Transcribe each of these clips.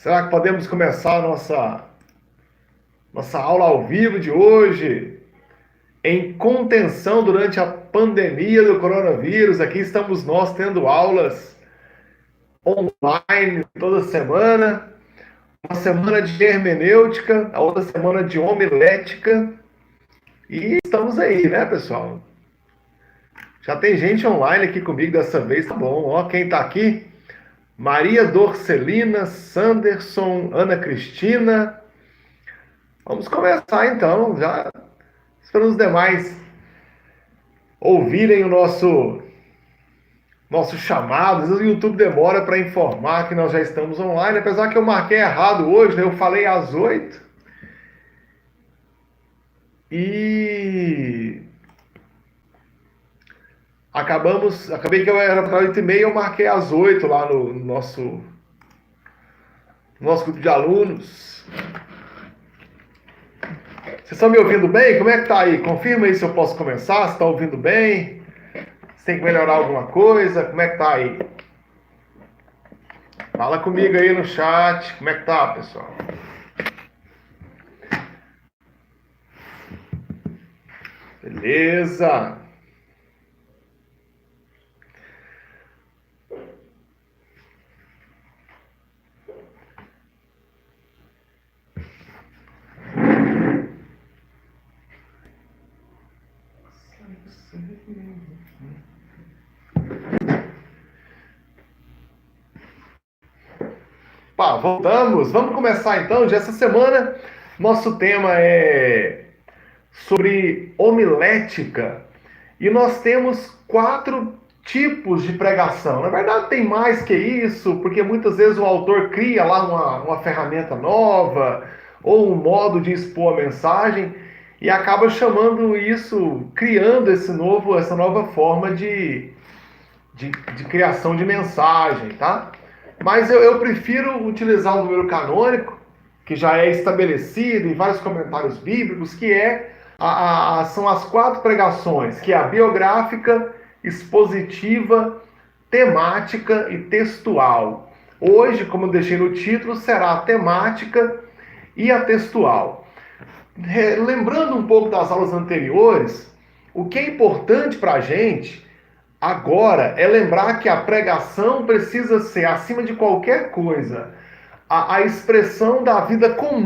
Será que podemos começar a nossa aula ao vivo de hoje? Em contenção durante a pandemia do coronavírus, aqui estamos nós tendo aulas online toda semana. Uma semana de hermenêutica, a outra semana de homilética. E estamos aí, né, pessoal? Já tem gente online aqui comigo dessa vez, tá bom. Ó, quem tá aqui? Maria Dorcelina, Sanderson, Ana Cristina. Vamos começar então, já esperando os demais ouvirem o nosso chamado. Às vezes o YouTube demora para informar que nós já estamos online, apesar que eu marquei errado hoje, né? Eu falei às 8 e acabei que eu era para 8h30, eu marquei às 8 lá no nosso grupo de alunos. Vocês estão me ouvindo bem? Como é que tá aí? Confirma aí se eu posso começar, se está ouvindo bem. Se tem que melhorar alguma coisa, como é que tá aí? Fala comigo aí no chat, como é que tá, pessoal? Beleza. Pá, voltamos. Vamos começar então. Já essa semana, nosso tema é sobre homilética. E nós temos 4 tipos de pregação. Na verdade, tem mais que isso, porque muitas vezes o autor cria lá uma ferramenta nova ou um modo de expor a mensagem e acaba chamando isso, criando essa nova forma de criação de mensagem, tá? Mas eu prefiro utilizar o número canônico, que já é estabelecido em vários comentários bíblicos, que são as 4 pregações, que é a biográfica, expositiva, temática e textual. Hoje, como eu deixei no título, será a temática e a textual. Lembrando um pouco das aulas anteriores, o que é importante para a gente agora é lembrar que a pregação precisa ser, acima de qualquer coisa, a expressão da vida comum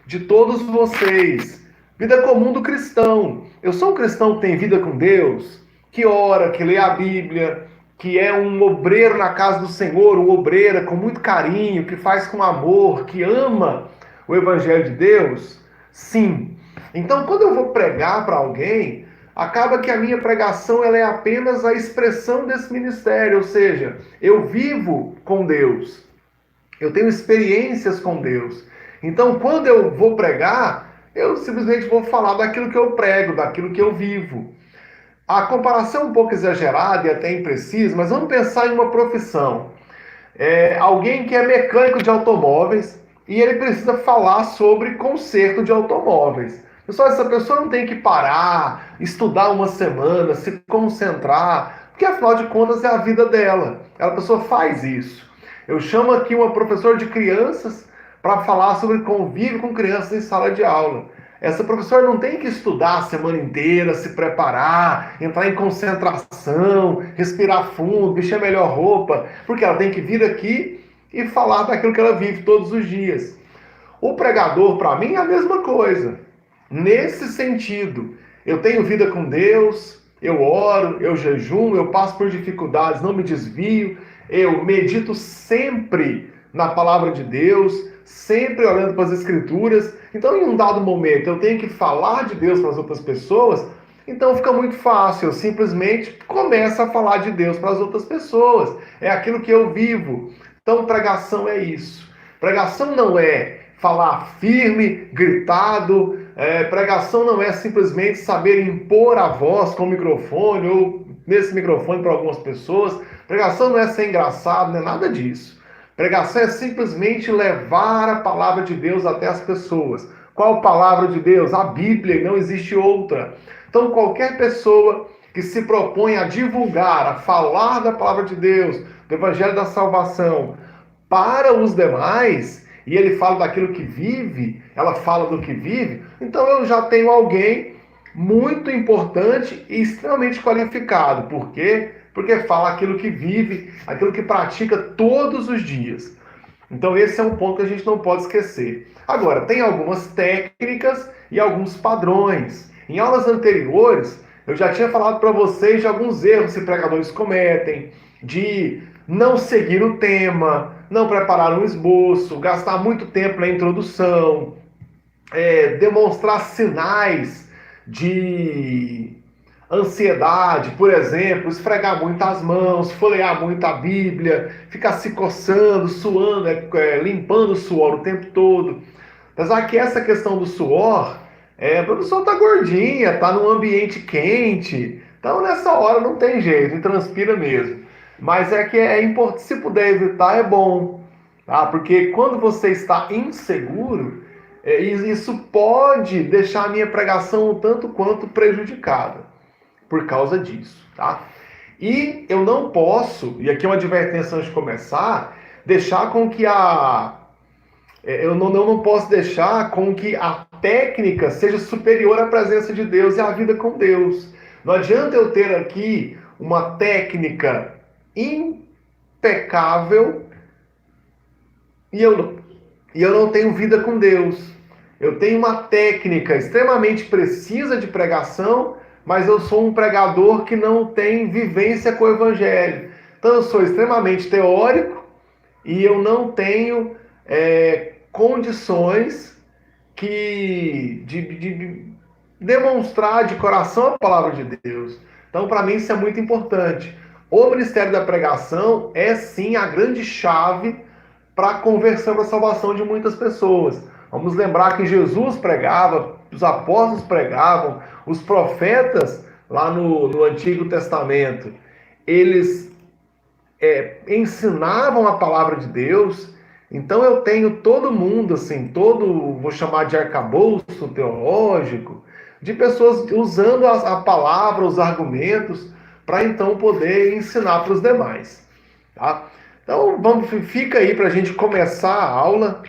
de todos vocês. Vida comum do cristão. Eu sou um cristão que tem vida com Deus, que ora, que lê a Bíblia, que é um obreiro na casa do Senhor, uma obreira com muito carinho, que faz com amor, que ama o Evangelho de Deus. Sim. Então, quando eu vou pregar para alguém, acaba que a minha pregação ela é apenas a expressão desse ministério, ou seja, eu vivo com Deus, eu tenho experiências com Deus. Então, quando eu vou pregar, eu simplesmente vou falar daquilo que eu prego, daquilo que eu vivo. A comparação é um pouco exagerada e até imprecisa, mas vamos pensar em uma profissão. Alguém que é mecânico de automóveis e ele precisa falar sobre conserto de automóveis. Pessoal, essa pessoa não tem que parar, estudar uma semana, se concentrar, porque afinal de contas é a vida dela. A pessoa faz isso. Eu chamo aqui uma professora de crianças para falar sobre convívio com crianças em sala de aula. Essa professora não tem que estudar a semana inteira, se preparar, entrar em concentração, respirar fundo, vestir a melhor roupa, porque ela tem que vir aqui e falar daquilo que ela vive todos os dias. O pregador, para mim, é a mesma coisa. Nesse sentido, eu tenho vida com Deus, eu oro, eu jejuo, eu passo por dificuldades, não me desvio, eu medito sempre na palavra de Deus, sempre olhando para as Escrituras. Então, em um dado momento, eu tenho que falar de Deus para as outras pessoas, então fica muito fácil, eu simplesmente começo a falar de Deus para as outras pessoas. É aquilo que eu vivo. Então, pregação é isso. Pregação não é falar firme, gritado. Pregação não é simplesmente saber impor a voz com o microfone ou nesse microfone para algumas pessoas. Pregação não é ser engraçado, não é nada disso. Pregação é simplesmente levar a palavra de Deus até as pessoas. Qual palavra de Deus? A Bíblia, não existe outra. Então, qualquer pessoa que se propõe a divulgar, a falar da palavra de Deus, do Evangelho da Salvação, para os demais, e ele fala daquilo que vive, ela fala do que vive, então eu já tenho alguém muito importante e extremamente qualificado. Por quê? Porque fala aquilo que vive, aquilo que pratica todos os dias. Então esse é um ponto que a gente não pode esquecer. Agora, tem algumas técnicas e alguns padrões. Em aulas anteriores, eu já tinha falado para vocês de alguns erros que pregadores cometem, de não seguir o tema, não preparar um esboço, gastar muito tempo na introdução, demonstrar sinais de ansiedade, por exemplo, esfregar muito as mãos, folhear muito a Bíblia, ficar se coçando, suando, limpando o suor o tempo todo. Apesar que essa questão do suor, a pessoa está gordinha, está num ambiente quente, então nessa hora não tem jeito, transpira mesmo. Mas é que é importante, se puder evitar, é bom, tá? Porque quando você está inseguro, isso pode deixar a minha pregação um tanto quanto prejudicada por causa disso, tá? E eu não posso, e aqui é uma advertência antes de começar, deixar com que eu não posso deixar com que a técnica seja superior à presença de Deus e à vida com Deus. Não adianta eu ter aqui uma técnica impecável e eu não tenho vida com Deus. Eu tenho uma técnica extremamente precisa de pregação, mas eu sou um pregador que não tem vivência com o Evangelho. Então eu sou extremamente teórico e eu não tenho condições de demonstrar de coração a palavra de Deus. Então, para mim, isso é muito importante. O ministério da pregação é, sim, a grande chave para a conversão, para a salvação de muitas pessoas. Vamos lembrar que Jesus pregava, os apóstolos pregavam, os profetas, lá no Antigo Testamento, eles ensinavam a palavra de Deus. Então eu tenho todo mundo, assim, vou chamar de arcabouço teológico, de pessoas usando a palavra, os argumentos, para então poder ensinar para os demais. Tá? Então fica aí para a gente começar a aula,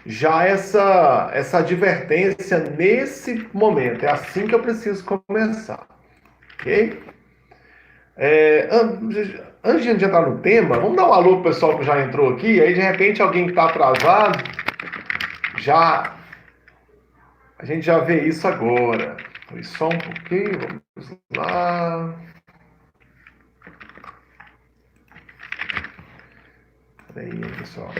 já essa advertência nesse momento. É assim que eu preciso começar. Ok? Antes de entrar no tema, vamos dar um alô pro pessoal que já entrou aqui. Aí, de repente, alguém que está atrasado, a gente já vê isso agora. Foi só um pouquinho, vamos lá. Peraí, pessoal.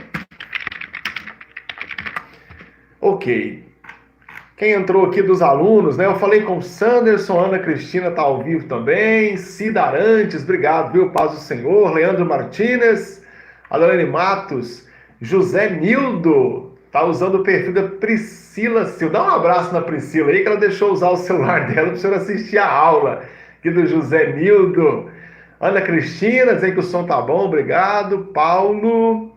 Ok. Quem entrou aqui dos alunos, né? Eu falei com o Sanderson, Ana Cristina tá ao vivo também, Cida Arantes, obrigado, viu? Paz do Senhor, Leandro Martínez, Adolene Matos, José Nildo, tá usando o perfil da Priscila Silva. Dá um abraço na Priscila aí, que ela deixou usar o celular dela para o senhor assistir a aula aqui do José Nildo. Ana Cristina, dizendo que o som tá bom, obrigado. Paulo,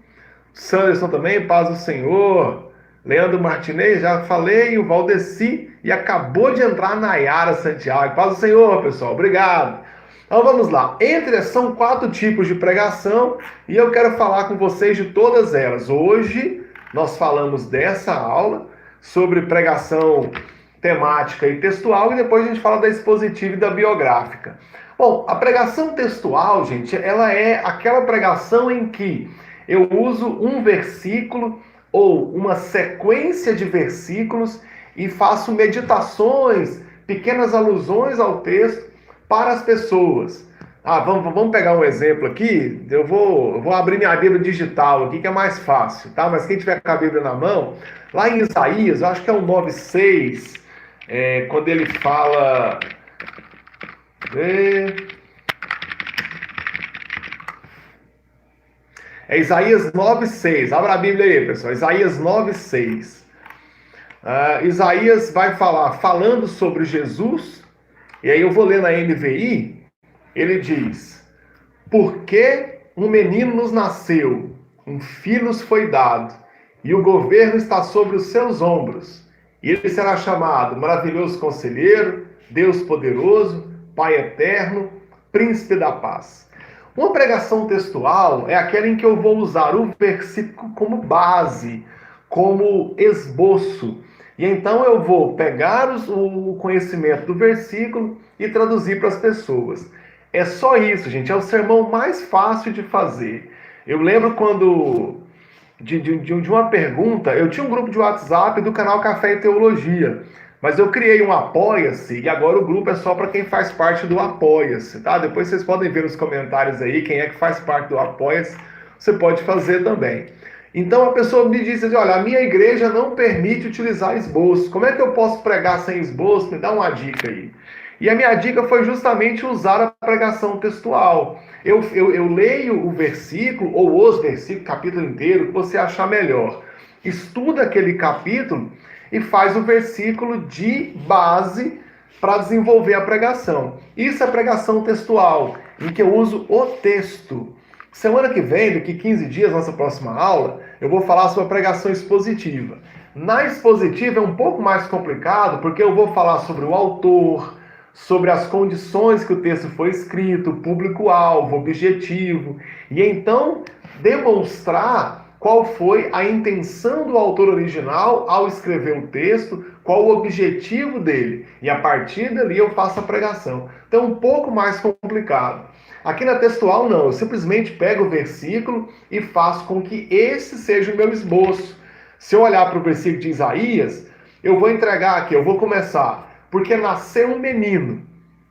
Sanderson também, paz do Senhor. Leandro Martinez, já falei, o Valdeci, e acabou de entrar Nayara Santiago. Paz do Senhor, pessoal, obrigado. Então vamos lá. São 4 tipos de pregação e eu quero falar com vocês de todas elas. Hoje nós falamos dessa aula sobre pregação temática e textual e depois a gente fala da expositiva e da biográfica. Bom, a pregação textual, gente, ela é aquela pregação em que eu uso um versículo ou uma sequência de versículos e faço meditações, pequenas alusões ao texto para as pessoas. Vamos pegar um exemplo aqui. Eu vou abrir minha Bíblia digital aqui, que é mais fácil, tá? Mas quem tiver com a Bíblia na mão, lá em Isaías, eu acho que é o 9:6, quando ele fala... É Isaías 9:6. Abra a Bíblia aí, pessoal. Isaías 9:6. Isaías vai falando sobre Jesus, e aí eu vou ler na NVI, ele diz: porque um menino nos nasceu, um filho nos foi dado, e o governo está sobre os seus ombros, e ele será chamado Maravilhoso Conselheiro, Deus Poderoso, Pai Eterno, Príncipe da Paz. Uma pregação textual é aquela em que eu vou usar o versículo como base, como esboço. E então eu vou pegar o conhecimento do versículo e traduzir para as pessoas. É só isso, gente. É o sermão mais fácil de fazer. Eu lembro quando de uma pergunta. Eu tinha um grupo de WhatsApp do canal Café e Teologia, mas eu criei um Apoia-se e agora o grupo é só para quem faz parte do Apoia-se, tá? Depois vocês podem ver nos comentários aí quem é que faz parte do Apoia-se, você pode fazer também. Então a pessoa me disse assim, olha, a minha igreja não permite utilizar esboço. Como é que eu posso pregar sem esboço? Me dá uma dica aí. E a minha dica foi justamente usar a pregação textual. Eu leio o versículo, ou os versículos, capítulo inteiro, que você achar melhor. Estuda aquele capítulo e faz o versículo de base para desenvolver a pregação. Isso é pregação textual, em que eu uso o texto. Semana que vem, daqui 15 dias, nossa próxima aula, eu vou falar sobre a pregação expositiva. Na expositiva é um pouco mais complicado, porque eu vou falar sobre o autor, sobre as condições que o texto foi escrito, público-alvo, objetivo, e então demonstrar qual foi a intenção do autor original ao escrever o texto, qual o objetivo dele, e a partir dali eu faço a pregação. Então é um pouco mais complicado. Aqui na textual não, eu simplesmente pego o versículo e faço com que esse seja o meu esboço. Se eu olhar para o versículo de Isaías, eu vou entregar aqui, eu vou começar porque nasceu um menino.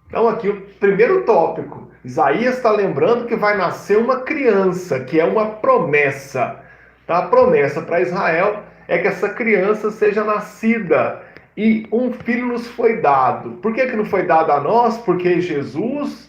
Então aqui o primeiro tópico, Isaías está lembrando que vai nascer uma criança, que é uma promessa. Tá? A promessa para Israel é que essa criança seja nascida e um filho nos foi dado. Por que não foi dado a nós? Porque Jesus,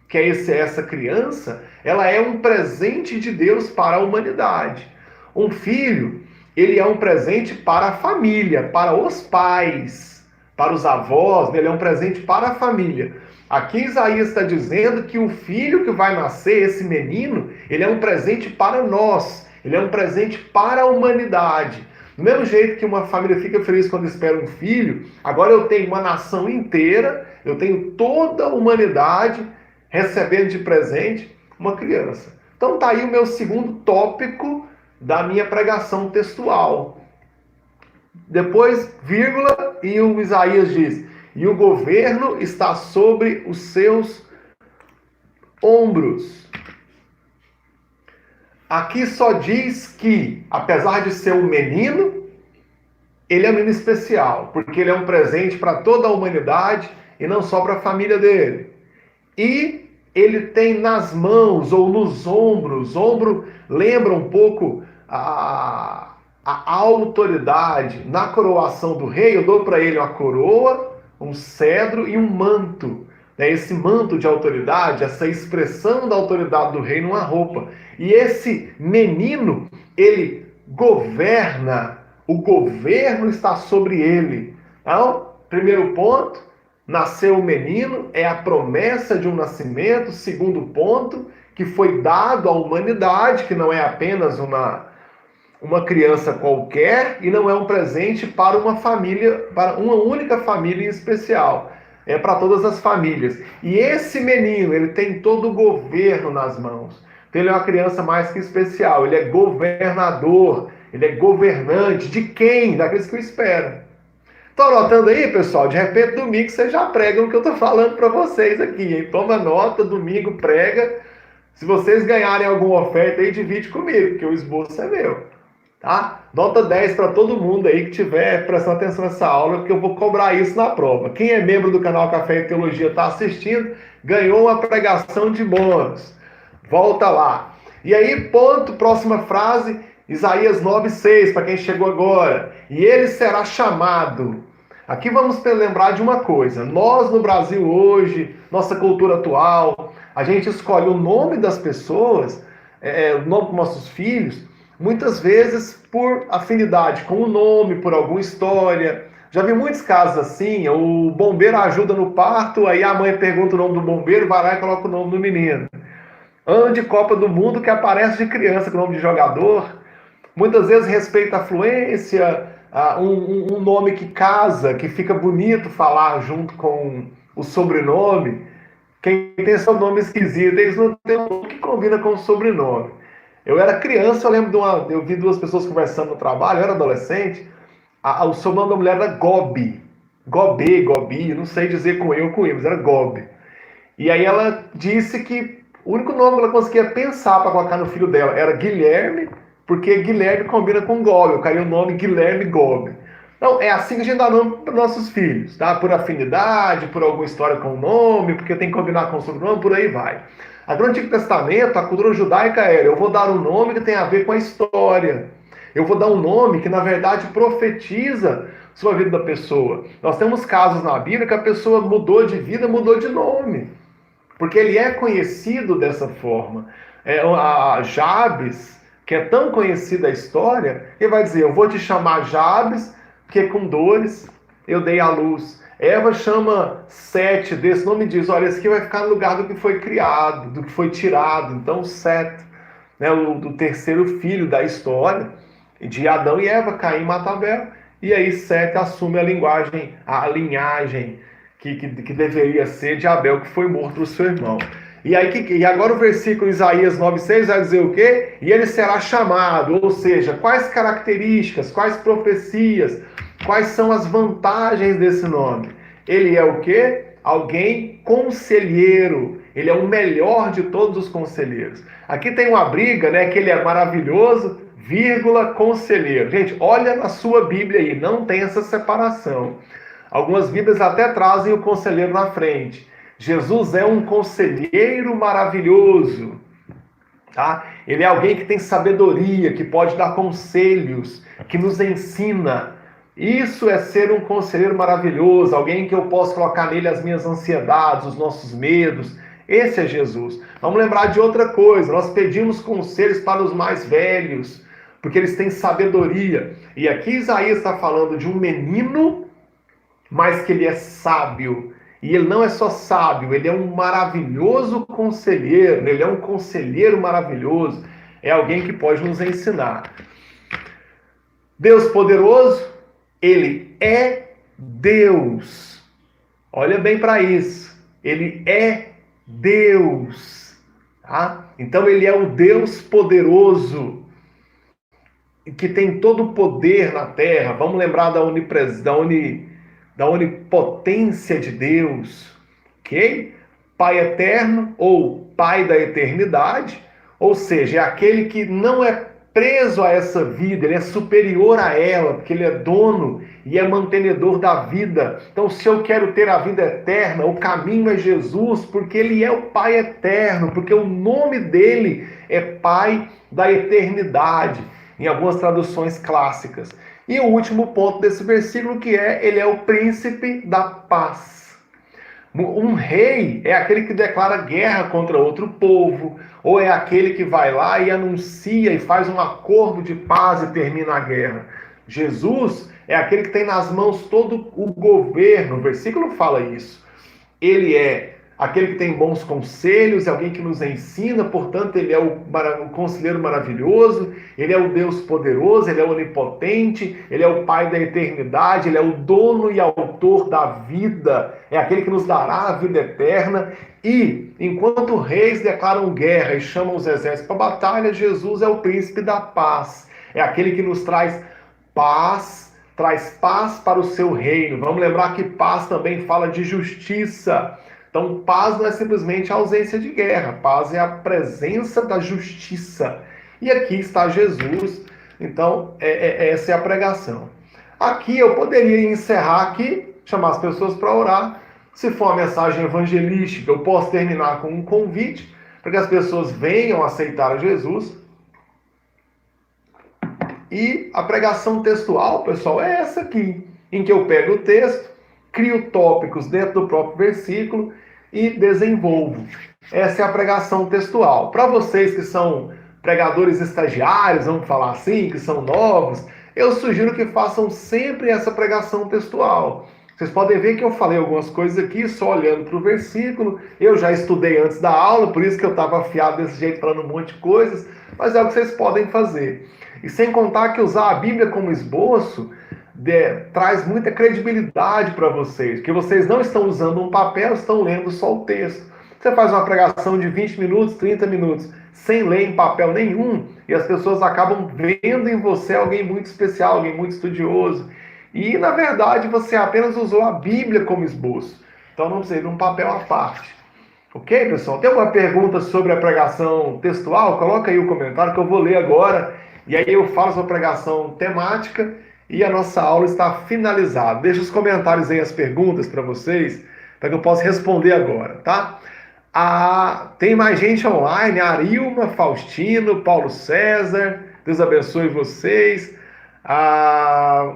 que é essa criança, ela é um presente de Deus para a humanidade. Um filho, ele é um presente para a família, para os pais, para os avós, ele é um presente para a família. Aqui Isaías está dizendo que o filho que vai nascer, esse menino, ele é um presente para nós, ele é um presente para a humanidade. Do mesmo jeito que uma família fica feliz quando espera um filho, agora eu tenho uma nação inteira, eu tenho toda a humanidade recebendo de presente uma criança. Então tá aí o meu segundo tópico da minha pregação textual. Depois, vírgula, e o Isaías diz, e o governo está sobre os seus ombros. Aqui só diz que, apesar de ser um menino, ele é um menino especial, porque ele é um presente para toda a humanidade e não só para a família dele. E ele tem nas mãos ou nos ombros, ombro lembra um pouco a autoridade. Na coroação do rei, eu dou para ele uma coroa, um cedro e um manto. Esse manto de autoridade, essa expressão da autoridade do rei numa roupa. E esse menino, ele governa, o governo está sobre ele. Então, primeiro ponto, nasceu o menino, é a promessa de um nascimento. Segundo ponto, que foi dado à humanidade, que não é apenas uma criança qualquer e não é um presente para uma família, para uma única família em especial. É para todas as famílias. E esse menino, ele tem todo o governo nas mãos. Então ele é uma criança mais que especial. Ele é governador, ele é governante. De quem? Daqueles que o esperam. Estão anotando aí, pessoal? De repente, domingo, vocês já pregam o que eu estou falando para vocês aqui. Hein? Toma nota, domingo prega. Se vocês ganharem alguma oferta aí, divide comigo, porque o esboço é meu. Tá? Nota 10 para todo mundo aí que estiver prestando atenção nessa aula, porque eu vou cobrar isso na prova. Quem é membro do canal Café e Teologia está assistindo, ganhou uma pregação de bônus. Volta lá. E aí, ponto, próxima frase, Isaías 9,6, para quem chegou agora. E ele será chamado. Aqui vamos lembrar de uma coisa. Nós no Brasil hoje, nossa cultura atual, a gente escolhe o nome das pessoas, o nome dos nossos filhos, muitas vezes por afinidade com o nome, por alguma história. Já vi muitos casos assim, o bombeiro ajuda no parto, aí a mãe pergunta o nome do bombeiro, vai lá e coloca o nome do menino. Ano de Copa do Mundo que aparece de criança com o nome de jogador. Muitas vezes respeita a fluência, um nome que casa, que fica bonito falar junto com o sobrenome. Quem tem seu nome esquisito, eles não têm um nome que combina com o sobrenome. Eu era criança, eu lembro eu vi duas pessoas conversando no trabalho, eu era adolescente, o sobrenome da mulher era Gobi. Gobi, não sei dizer com eu ou com I, mas era Gobi. E aí ela disse que o único nome que ela conseguia pensar para colocar no filho dela era Guilherme, porque Guilherme combina com Gobi. Eu queria o nome Guilherme Gobi. Então, é assim que a gente dá nome para nossos filhos, tá? Por afinidade, por alguma história com o nome, porque tem que combinar com o sobrenome, por aí vai. Agora, no Antigo Testamento, a cultura judaica era: eu vou dar um nome que tem a ver com a história. Eu vou dar um nome que, na verdade, profetiza sobre a vida da pessoa. Nós temos casos na Bíblia que a pessoa mudou de vida, mudou de nome. Porque ele é conhecido dessa forma. A Jabes, que é tão conhecida a história, ele vai dizer: eu vou te chamar Jabes, porque com dores eu dei à luz. Eva chama Sete desse nome e diz: olha, esse aqui vai ficar no lugar do que foi criado, do que foi tirado. Então, Sete, né, do terceiro filho da história, de Adão e Eva, Caim mata Abel. E aí Sete assume a linhagem que deveria ser de Abel, que foi morto o seu irmão. E agora o versículo Isaías 9,6 vai dizer o quê? E ele será chamado, ou seja, quais características, quais profecias, quais são as vantagens desse nome? Ele é o quê? Alguém conselheiro. Ele é o melhor de todos os conselheiros. Aqui tem uma briga, né? Que ele é maravilhoso, vírgula, conselheiro. Gente, olha na sua Bíblia aí, não tem essa separação. Algumas Bíblias até trazem o conselheiro na frente. Jesus é um conselheiro maravilhoso. Tá? Ele é alguém que tem sabedoria, que pode dar conselhos, que nos ensina. Isso é ser um conselheiro maravilhoso, alguém que eu posso colocar nele as minhas ansiedades, os nossos medos. Esse é Jesus. Vamos lembrar de outra coisa. Nós pedimos conselhos para os mais velhos, porque eles têm sabedoria. E aqui Isaías está falando de um menino, mas que ele é sábio. E ele não é só sábio, ele é um maravilhoso conselheiro, ele é um conselheiro maravilhoso, é alguém que pode nos ensinar. Deus poderoso, ele é Deus. Olha bem para isso. Ele é Deus. Tá? Então ele é o Deus poderoso, que tem todo o poder na terra. Vamos lembrar da onipotência de Deus, ok? Pai eterno ou Pai da eternidade, ou seja, é aquele que não é preso a essa vida, ele é superior a ela, porque ele é dono e é mantenedor da vida. Então, se eu quero ter a vida eterna, o caminho é Jesus, porque ele é o Pai eterno, porque o nome dele é Pai da eternidade, em algumas traduções clássicas. E o último ponto desse versículo ele é o príncipe da paz. Um rei é aquele que declara guerra contra outro povo, ou é aquele que vai lá e anuncia e faz um acordo de paz e termina a guerra. Jesus é aquele que tem nas mãos todo o governo, o versículo fala isso. Ele é aquele que tem bons conselhos, é alguém que nos ensina, portanto, ele é o conselheiro maravilhoso, ele é o Deus poderoso, ele é o onipotente, ele é o Pai da eternidade, ele é o dono e autor da vida, é aquele que nos dará a vida eterna. E, enquanto reis declaram guerra e chamam os exércitos para a batalha, Jesus é o príncipe da paz, é aquele que nos traz paz para o seu reino. Vamos lembrar que paz também fala de justiça. Então, paz não é simplesmente a ausência de guerra. Paz é a presença da justiça. E aqui está Jesus. Então, essa é a pregação. Aqui eu poderia encerrar aqui, chamar as pessoas para orar. Se for uma mensagem evangelística, eu posso terminar com um convite para que as pessoas venham aceitar a Jesus. E a pregação textual, pessoal, é essa aqui, em que eu pego o texto, crio tópicos dentro do próprio versículo e desenvolvo. Essa é a pregação textual. Para vocês que são pregadores estagiários, vamos falar assim, que são novos, eu sugiro que façam sempre essa pregação textual. Vocês podem ver que eu falei algumas coisas aqui só olhando para o versículo. Eu já estudei antes da aula, por isso que eu estava afiado desse jeito, falando um monte de coisas, mas é o que vocês podem fazer. E sem contar que usar a Bíblia como esboço traz muita credibilidade para vocês, porque vocês não estão usando um papel, estão lendo só o texto. Você faz uma pregação de 20 minutos, 30 minutos, sem ler em papel nenhum, e as pessoas acabam vendo em você alguém muito especial, alguém muito estudioso. E, na verdade, você apenas usou a Bíblia como esboço. Então não precisa de um papel à parte. Ok, pessoal? Tem alguma pergunta sobre a pregação textual? Coloca aí o comentário que eu vou ler agora. E aí eu falo sobre a pregação temática e a nossa aula está finalizada. Deixa os comentários aí, as perguntas para vocês, para que eu possa responder agora, tá? Tem mais gente online, Arilma, Faustino, Paulo César, Deus abençoe vocês.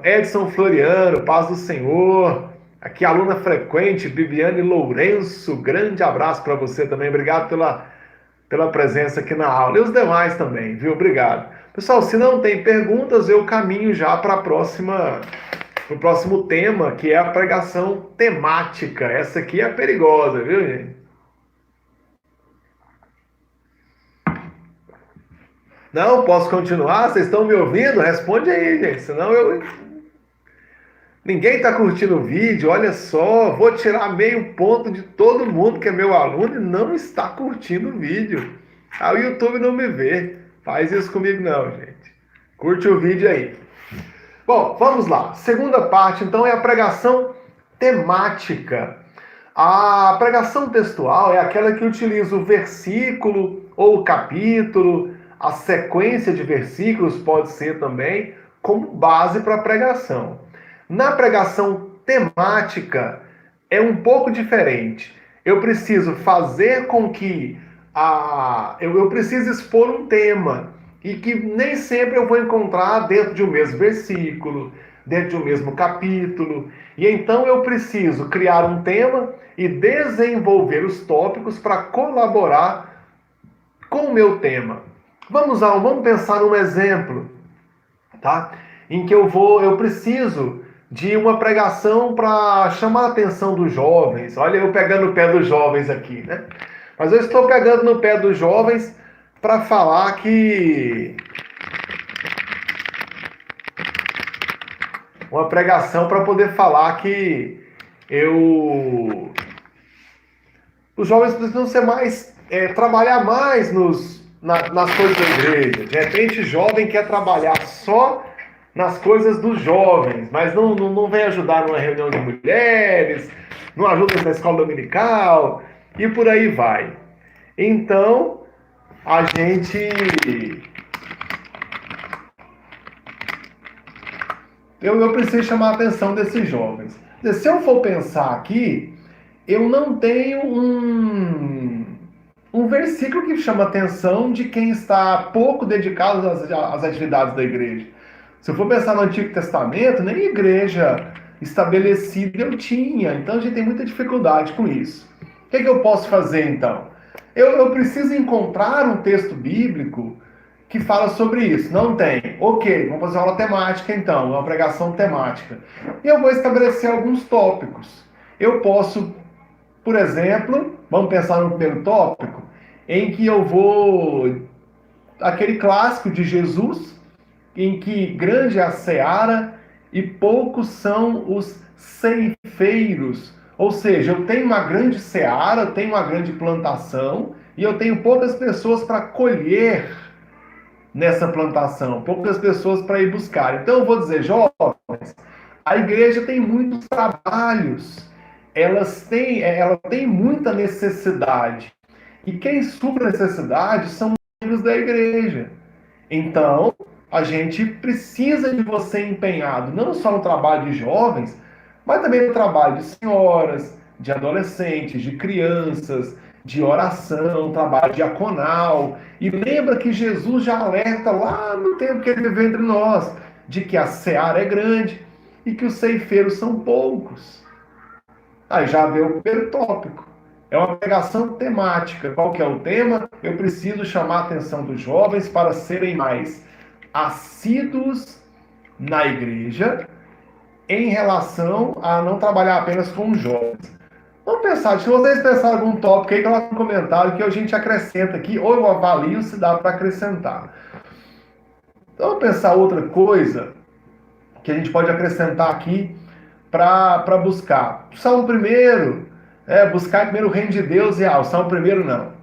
Edson Floriano, paz do Senhor. Aqui, aluna frequente, Bibiane Lourenço, grande abraço para você também. Obrigado pela presença aqui na aula. E os demais também, viu? Obrigado. Pessoal, se não tem perguntas, eu caminho já para o próximo tema, que é a pregação temática. Essa aqui é perigosa, viu, gente? Não, posso continuar? Vocês estão me ouvindo? Responde aí, gente. Senão ninguém está curtindo o vídeo, olha só, vou tirar meio ponto de todo mundo que é meu aluno e não está curtindo o vídeo. Aí o YouTube não me vê. Faz isso comigo não, gente. Curte o vídeo aí. Bom, vamos lá. Segunda parte, então, é a pregação temática. A pregação textual é aquela que utiliza o versículo ou o capítulo, a sequência de versículos pode ser também, como base para a pregação. Na pregação temática, é um pouco diferente. Eu preciso fazer com que eu preciso expor um tema e que nem sempre eu vou encontrar dentro de um mesmo versículo, dentro de um mesmo capítulo. E então eu preciso criar um tema e desenvolver os tópicos para colaborar com o meu tema. Vamos pensar num exemplo, tá? Em que eu preciso de uma pregação para chamar a atenção dos jovens. Olha, eu pegando no pé dos jovens aqui, né? Mas eu estou pegando no pé dos jovens para falar que uma pregação para poder falar que os jovens precisam ser mais trabalhar mais nas coisas da igreja. De repente, jovem quer trabalhar só nas coisas dos jovens, mas não vem ajudar numa reunião de mulheres, não ajuda na escola dominical e por aí vai. Então, eu preciso chamar a atenção desses jovens. Se eu for pensar aqui, eu não tenho um versículo que chama a atenção de quem está pouco dedicado às atividades da igreja. Se eu for pensar no Antigo Testamento, nem igreja estabelecida eu tinha. Então a gente tem muita dificuldade com isso. O que eu posso fazer então? Eu preciso encontrar um texto bíblico que fala sobre isso. Não tem. Ok, vamos fazer uma aula temática então, uma pregação temática. E eu vou estabelecer alguns tópicos. Eu posso, por exemplo, vamos pensar no primeiro tópico, em que eu vou... Aquele clássico de Jesus, em que grande é a seara e poucos são os ceifeiros. Ou seja, eu tenho uma grande seara, eu tenho uma grande plantação e eu tenho poucas pessoas para colher nessa plantação, poucas pessoas para ir buscar. Então eu vou dizer, jovens, a igreja tem muitos trabalhos, ela tem muita necessidade. E quem supra a necessidade são os membros da igreja. Então, a gente precisa de você empenhado, não só no trabalho de jovens, mas também no trabalho de senhoras, de adolescentes, de crianças, de oração, trabalho diaconal. E lembra que Jesus já alerta lá no tempo que ele viveu entre nós, de que a seara é grande e que os ceifeiros são poucos. Aí já veio o primeiro tópico. É uma pregação temática. Qual que é o tema? Eu preciso chamar a atenção dos jovens para serem mais assíduos na igreja em relação a não trabalhar apenas com os jovens. Vamos pensar, se vocês pensarem algum tópico aí, coloca no comentário que a gente acrescenta aqui, ou eu avalio se dá para acrescentar. Então, vamos pensar outra coisa que a gente pode acrescentar aqui para buscar. Salmo 1, Buscar primeiro o reino de Deus e o salmo primeiro não.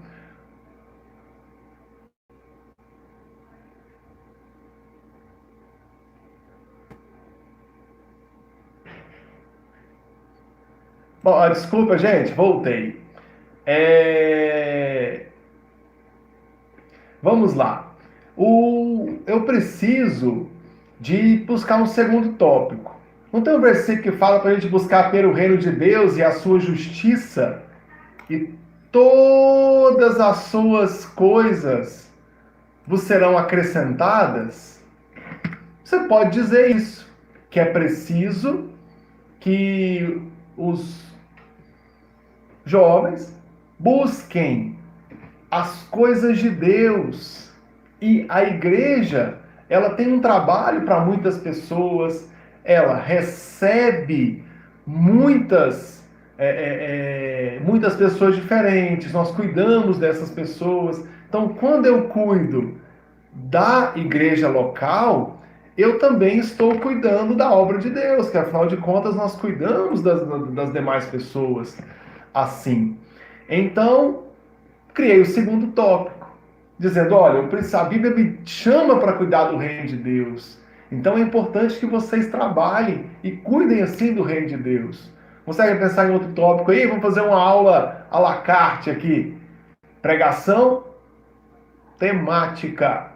Bom, desculpa, gente, voltei. É, Vamos lá. Eu preciso de buscar um segundo tópico. Não tem um versículo que fala para a gente buscar primeiro o reino de Deus e a sua justiça e todas as suas coisas vos serão acrescentadas? Você pode dizer isso, que é preciso que os jovens busquem as coisas de Deus. E a igreja, ela tem um trabalho para muitas pessoas, ela recebe muitas pessoas diferentes, nós cuidamos dessas pessoas. Então, quando eu cuido da igreja local, eu também estou cuidando da obra de Deus, que afinal de contas nós cuidamos das demais pessoas assim. Então, criei o segundo tópico, dizendo: olha, a Bíblia me chama para cuidar do reino de Deus. Então é importante que vocês trabalhem e cuidem assim do reino de Deus. Consegue pensar em outro tópico aí? Vamos fazer uma aula à la carte aqui. Pregação temática.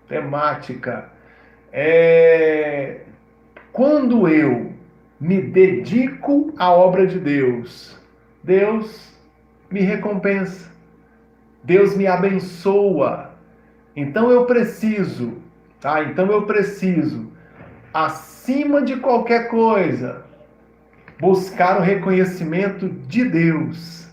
Temática. Quando eu me dedico à obra de Deus, Deus me recompensa. Deus me abençoa. Então eu preciso, tá? Então eu preciso, acima de qualquer coisa, buscar o reconhecimento de Deus.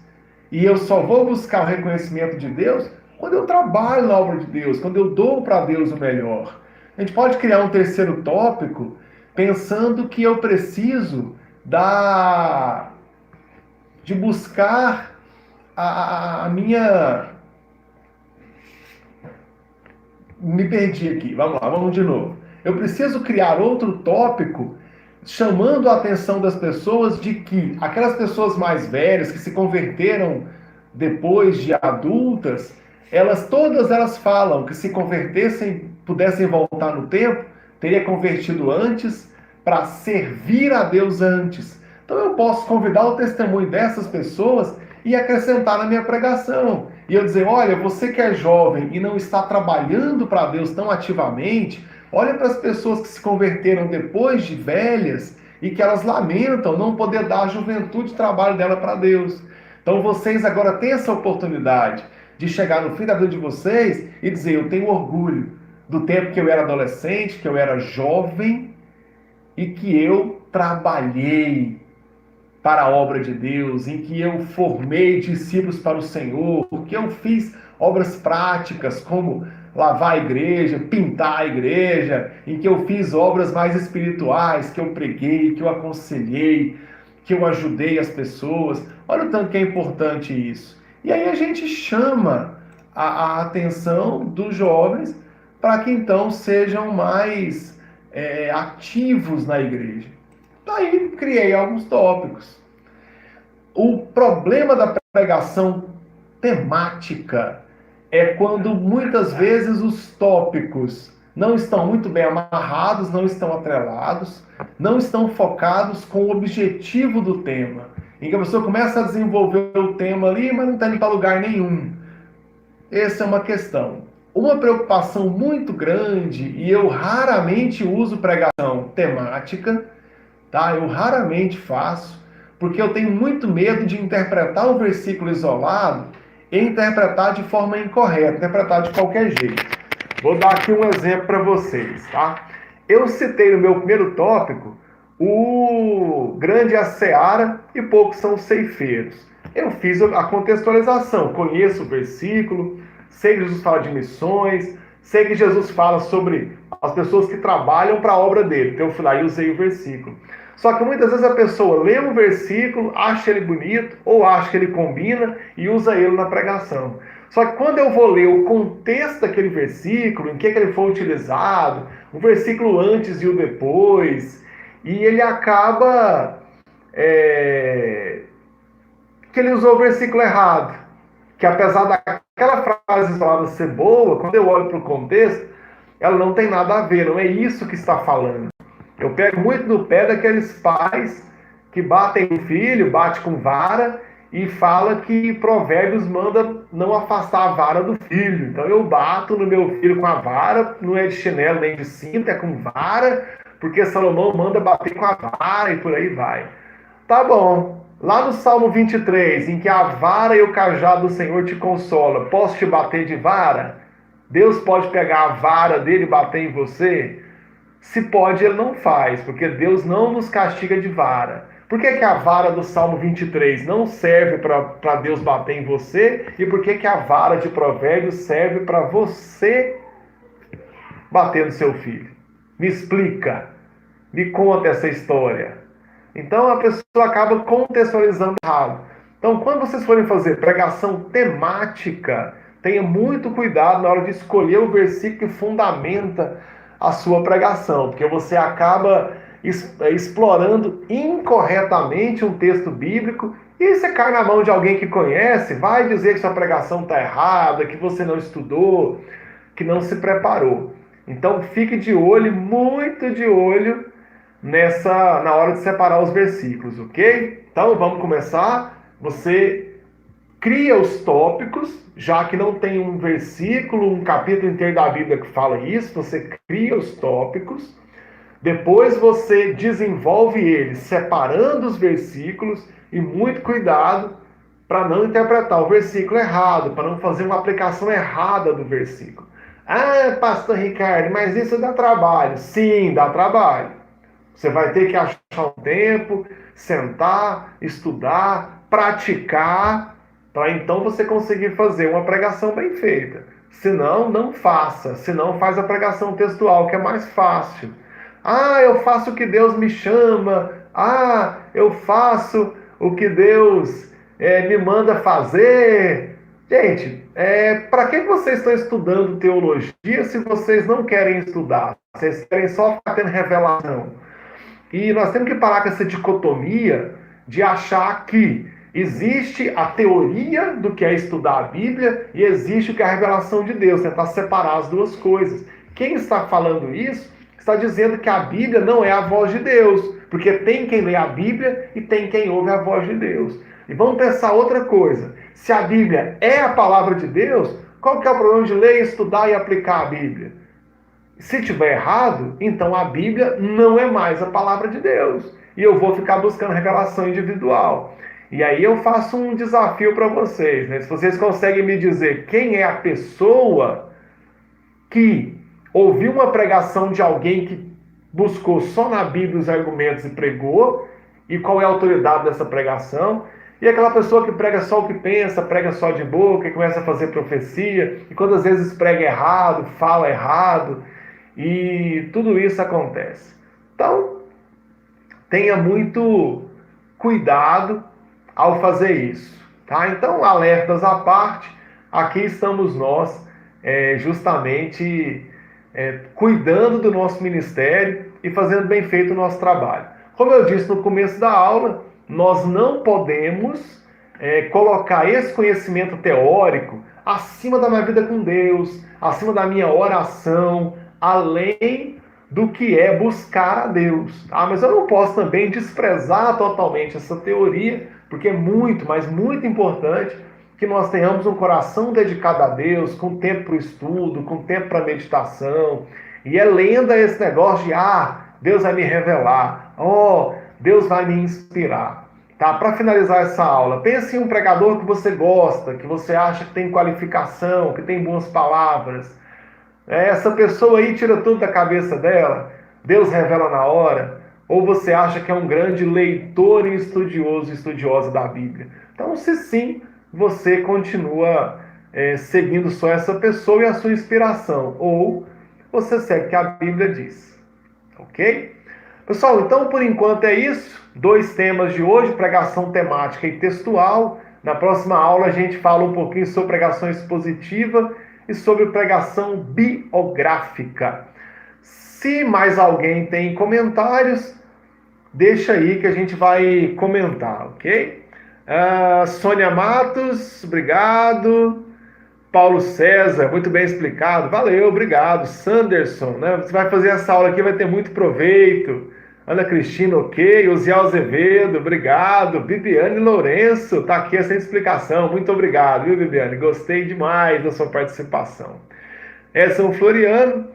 E eu só vou buscar o reconhecimento de Deus quando eu trabalho na obra de Deus, quando eu dou para Deus o melhor. A gente pode criar um terceiro tópico pensando que eu preciso de buscar a minha. Me perdi aqui. Vamos lá, vamos de novo. Eu preciso criar outro tópico chamando a atenção das pessoas de que aquelas pessoas mais velhas que se converteram depois de adultas, todas elas falam que se convertessem, pudessem voltar no tempo, teria convertido antes para servir a Deus antes. Então eu posso convidar o testemunho dessas pessoas e acrescentar na minha pregação. E eu dizer: olha, você que é jovem e não está trabalhando para Deus tão ativamente, olha para as pessoas que se converteram depois de velhas e que elas lamentam não poder dar a juventude o trabalho dela para Deus. Então vocês agora têm essa oportunidade de chegar no fim da vida de vocês e dizer: eu tenho orgulho do tempo que eu era adolescente, que eu era jovem e que eu trabalhei para a obra de Deus, em que eu formei discípulos para o Senhor, que eu fiz obras práticas como lavar a igreja, pintar a igreja, em que eu fiz obras mais espirituais, que eu preguei, que eu aconselhei, que eu ajudei as pessoas. Olha o tanto que é importante isso. E aí a gente chama a atenção dos jovens para que então sejam mais ativos na igreja. Daí criei alguns tópicos. O problema da pregação temática é quando muitas vezes os tópicos não estão muito bem amarrados, não estão atrelados, não estão focados com o objetivo do tema. Em que a pessoa começa a desenvolver o tema ali, mas não está indo para lugar nenhum. Essa é uma questão. Uma preocupação muito grande, e eu raramente uso pregação temática, tá? Eu raramente faço, porque eu tenho muito medo de interpretar um versículo isolado e interpretar de forma incorreta, interpretar de qualquer jeito. Vou dar aqui um exemplo para vocês, tá? Eu citei no meu primeiro tópico o grande é a seara e poucos são os ceifeiros. Eu fiz a contextualização, conheço o versículo, sei que Jesus fala de missões, sei que Jesus fala sobre as pessoas que trabalham para a obra dele. Então eu fui lá e usei o versículo. Só que muitas vezes a pessoa lê um versículo, acha ele bonito, ou acha que ele combina e usa ele na pregação. Só que quando eu vou ler o contexto daquele versículo, em que ele foi utilizado, o versículo antes e o depois, e ele acaba que ele usou o versículo errado. Que apesar daquela frase isolada ser boa, quando eu olho para o contexto, ela não tem nada a ver, não é isso que está falando. Eu pego muito no pé daqueles pais que batem o filho, bate com vara, e fala que Provérbios manda não afastar a vara do filho. Então eu bato no meu filho com a vara, não é de chinelo nem de cinta, é com vara, porque Salomão manda bater com a vara e por aí vai. Tá bom. Lá no Salmo 23, em que a vara e o cajado do Senhor te consola, posso te bater de vara? Deus pode pegar a vara dele e bater em você? Se pode, ele não faz, porque Deus não nos castiga de vara. Por que, que a vara do Salmo 23 não serve para Deus bater em você? E por que, que a vara de Provérbios serve para você bater no seu filho? Me explica, me conta essa história. Então a pessoa acaba contextualizando errado. Então, quando vocês forem fazer pregação temática, tenha muito cuidado na hora de escolher o versículo que fundamenta a sua pregação, porque você acaba explorando incorretamente um texto bíblico e você cai na mão de alguém que conhece, vai dizer que sua pregação está errada, que você não estudou, que não se preparou. Então, fique de olho, muito de olho, na hora de separar os versículos, ok? Então vamos começar. Você cria os tópicos, já que não tem um versículo, um capítulo inteiro da Bíblia que fala isso, você cria os tópicos, depois você desenvolve eles separando os versículos e muito cuidado para não interpretar o versículo errado, para não fazer uma aplicação errada do versículo. Ah, pastor Ricardo, mas isso dá trabalho. Sim, dá trabalho. Você vai ter que achar um tempo, sentar, estudar, praticar, para então você conseguir fazer uma pregação bem feita. Senão, não faça. Senão, faz a pregação textual, que é mais fácil. Ah, eu faço o que Deus me chama. Ah, eu faço o que Deus me manda fazer. Gente, para que vocês estão estudando teologia se vocês não querem estudar? Vocês querem só ficar tendo revelação. E nós temos que parar com essa dicotomia de achar que existe a teoria do que é estudar a Bíblia e existe o que é a revelação de Deus, tentar separar as duas coisas. Quem está falando isso está dizendo que a Bíblia não é a voz de Deus, porque tem quem lê a Bíblia e tem quem ouve a voz de Deus. E vamos pensar outra coisa. Se a Bíblia é a palavra de Deus, qual que é o problema de ler, estudar e aplicar a Bíblia? Se tiver errado, então a Bíblia não é mais a palavra de Deus. E eu vou ficar buscando revelação individual. E aí eu faço um desafio para vocês, né? Se vocês conseguem me dizer quem é a pessoa que ouviu uma pregação de alguém que buscou só na Bíblia os argumentos e pregou, e qual é a autoridade dessa pregação, e aquela pessoa que prega só o que pensa, prega só de boca, e começa a fazer profecia, e quantas vezes prega errado, fala errado, e tudo isso acontece. Então, tenha muito cuidado ao fazer isso. Tá? Então, alertas à parte, aqui estamos nós justamente cuidando do nosso ministério e fazendo bem feito o nosso trabalho. Como eu disse no começo da aula, nós não podemos colocar esse conhecimento teórico acima da minha vida com Deus, acima da minha oração, além do que é buscar a Deus. Tá? Mas eu não posso também desprezar totalmente essa teoria, porque é muito, mas muito importante que nós tenhamos um coração dedicado a Deus, com tempo para o estudo, com tempo para a meditação. E é lenda esse negócio de, Deus vai me revelar, Deus vai me inspirar. Tá? Para finalizar essa aula, pense em um pregador que você gosta, que você acha que tem qualificação, que tem boas palavras. Essa pessoa aí tira tudo da cabeça dela, Deus revela na hora, ou você acha que é um grande leitor e estudiosa da Bíblia. Então, se sim, você continua seguindo só essa pessoa e a sua inspiração, ou você segue o que a Bíblia diz. Ok? Pessoal, então por enquanto é isso. 2 temas de hoje, pregação temática e textual. Na próxima aula a gente fala um pouquinho sobre pregação expositiva e sobre pregação biográfica. Se mais alguém tem comentários, deixa aí que a gente vai comentar, ok? Sônia Matos, obrigado. Paulo César, muito bem explicado. Valeu, obrigado. Sanderson, né? Você vai fazer essa aula aqui, vai ter muito proveito. Ana Cristina, ok. Uziel Azevedo, obrigado. Bibiane Lourenço, tá aqui essa explicação. Muito obrigado, viu, Bibiane? Gostei demais da sua participação. Edson Floriano.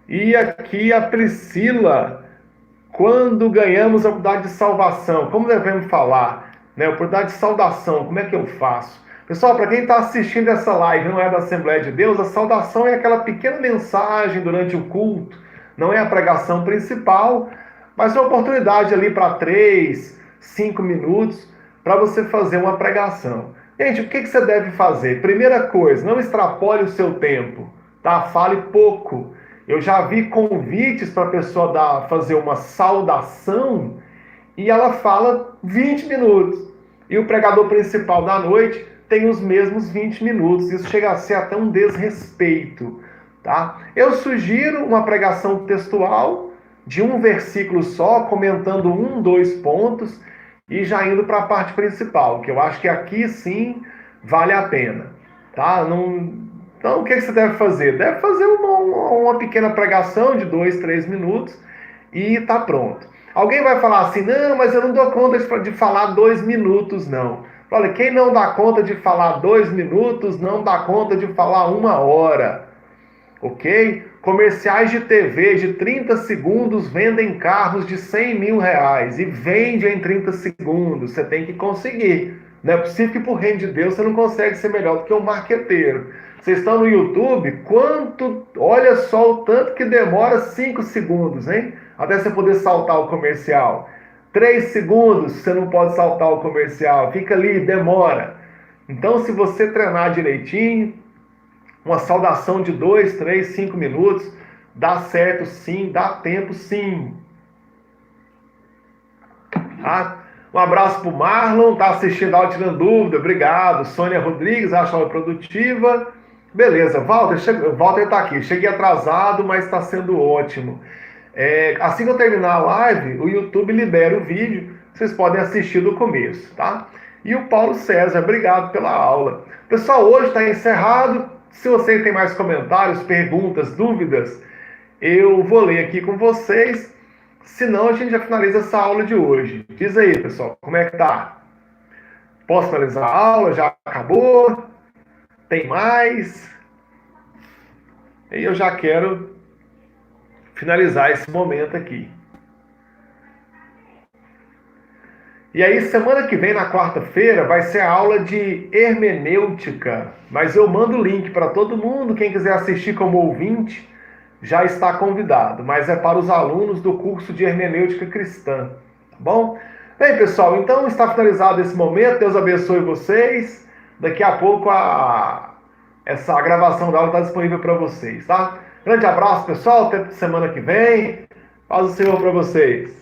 E aqui a Priscila. Quando ganhamos a oportunidade de salvação, como devemos falar? Né? Oportunidade de saudação, como é que eu faço? Pessoal, para quem está assistindo essa live e não é da Assembleia de Deus, a saudação é aquela pequena mensagem durante o culto, não é a pregação principal, mas é uma oportunidade ali para 3, 5 minutos para você fazer uma pregação. Gente, o que você deve fazer? Primeira coisa, não extrapole o seu tempo, tá? Fale pouco. Eu já vi convites para a pessoa fazer uma saudação e ela fala 20 minutos. E o pregador principal da noite tem os mesmos 20 minutos. Isso chega a ser até um desrespeito. Tá? Eu sugiro uma pregação textual de um versículo só, comentando 1, 2 pontos e já indo para a parte principal, que eu acho que aqui sim vale a pena. Tá? Então, o que você deve fazer? Deve fazer uma pequena pregação de 2, 3 minutos e está pronto. Alguém vai falar assim, não, mas eu não dou conta de falar 2 minutos, não. Olha, quem não dá conta de falar 2 minutos, não dá conta de falar 1 hora. Ok? Comerciais de TV de 30 segundos vendem carros de 100 mil reais e vende em 30 segundos. Você tem que conseguir. Não é possível que, por reino de Deus, você não consegue ser melhor do que um marqueteiro. Vocês estão no YouTube, olha só o tanto que demora 5 segundos, hein? Até você poder saltar o comercial. 3 segundos, você não pode saltar o comercial. Fica ali, demora. Então, se você treinar direitinho, uma saudação de 2, 3, 5 minutos, dá certo sim, dá tempo sim. Tá? Um abraço pro Marlon, tá assistindo a aula tirando dúvida, obrigado. Sônia Rodrigues, acho a aula produtiva. Beleza, Walter está aqui. Cheguei atrasado, mas está sendo ótimo. Assim que eu terminar a live, o YouTube libera o vídeo. Vocês podem assistir do começo, tá? E o Paulo César, obrigado pela aula. Pessoal, hoje está encerrado. Se você tem mais comentários, perguntas, dúvidas, eu vou ler aqui com vocês. Senão a gente já finaliza essa aula de hoje. Diz aí, pessoal, como é que tá? Posso finalizar a aula? Já acabou? Tem mais? E eu já quero finalizar esse momento aqui. E aí, semana que vem, na quarta-feira, vai ser a aula de hermenêutica. Mas eu mando o link para todo mundo. Quem quiser assistir como ouvinte, já está convidado. Mas é para os alunos do curso de hermenêutica cristã. Tá bom? Bem, pessoal, então está finalizado esse momento. Deus abençoe vocês. Daqui a pouco essa gravação da aula está disponível para vocês, tá? Grande abraço, pessoal. Até semana que vem. Paz do Senhor para vocês.